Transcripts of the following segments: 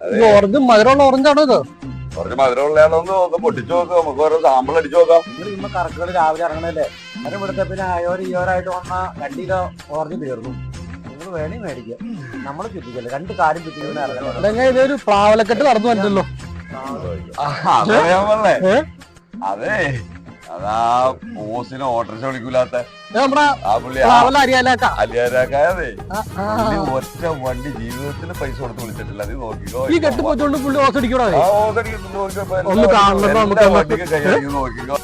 Orange മധുരമുള്ള ഓറഞ്ചാണോ ഇത്? കുറച്ച് മധുരമുള്ളതാണോന്ന് നോക്കാം, പൊട്ടിച്ചു നോക്കാം, നമുക്ക് ഓരോ സാമ്പിൾ അടിച്ചു നോക്കാം. നിങ്ങൾ കറക്കുകൾ രാവിലെ ഇറങ്ങണല്ലേ, അതിന് ഇവിടുത്തെ പിന്നെ അയോര് ഈയോരായിട്ട് വന്ന 2 കിലോ ഓറഞ്ച് തീർന്നു. നിങ്ങൾ വേണേ മേടിക്കുക, നമ്മൾ ചുറ്റിക്കല്ലേ, 2 കാര്യം ചുറ്റിക്കുന്ന ഇറങ്ങണം. ഇതൊരു പ്ലാവലക്കെട്ട് നടന്നു വന്നല്ലോ. അതറിയാൻ പറഞ്ഞേ, അതെ അതാ ഓസിന് ഓട്ടർഷ വിളിക്കൂലാത്ത അലിയാരാക്കാതെ ഒറ്റ വണ്ടി ജീവിതത്തിൽ പൈസ കൊടുത്ത് വിളിച്ചിട്ടില്ല. അത് നോക്കിക്കോ, ഈ കെട്ട് പോയിട്ടുണ്ട് പുള്ളി ഓസ് അടിക്കണോ? വണ്ടിക്ക് കൈ നോക്കിക്കോ.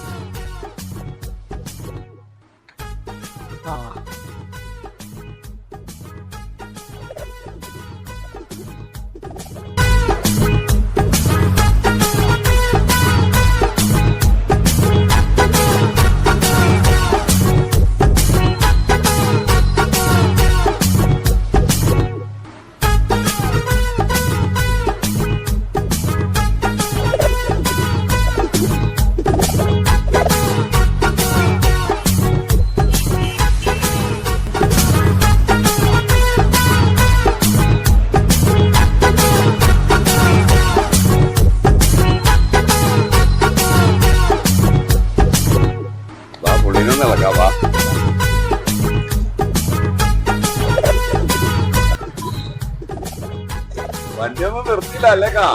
വണ്ടിയൊന്നും നിർത്തിയില്ല അല്ലേക്കാ.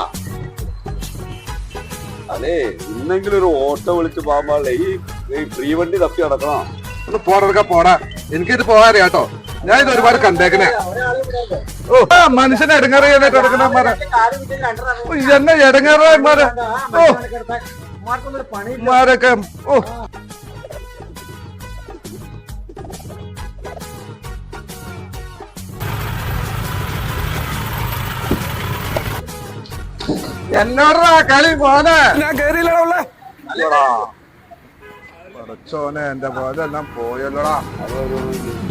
അതെ, ഇന്നെങ്കിലും ഒരു ഓട്ടോ വിളിച്ച് പോകാൻ പാടില്ല. ഈ ഫ്രീ വണ്ടി തപ്പി നടക്കണം. ഒന്ന് പോടാ പോടാ, എനിക്കിത് പോകാറിയാ കേട്ടോ. ഞാൻ ഇത് ഒരുപാട് കണ്ടേക്കണേ. ഓ മനുഷ്യനെ ഇടങ്ങറിയാനായിട്ട് എടുക്കണമാരെ എന്നെ ഇടങ്ങാറന്മാരെ. ഓ മാരൊക്കെ ഓ എന്നോടാ കളി പോനെ. ഞാൻ കേറിയില്ലടാ. പഠിച്ചോനെ, എന്റെ പോലെല്ലാം പോയല്ലോടാ.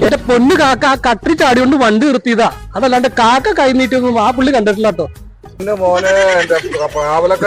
എന്റെ പൊന്ന് കാക്ക ആ കട്ടി ചാടിയോണ്ട് വണ്ടി നിർത്തിയതാ, അതല്ലാണ്ട് കാക്ക കൈ നീട്ടിയൊന്നും ആ പുള്ളി കണ്ടിട്ടില്ല കേട്ടോ. മോനെ, എന്റെ പാവലൊക്കെ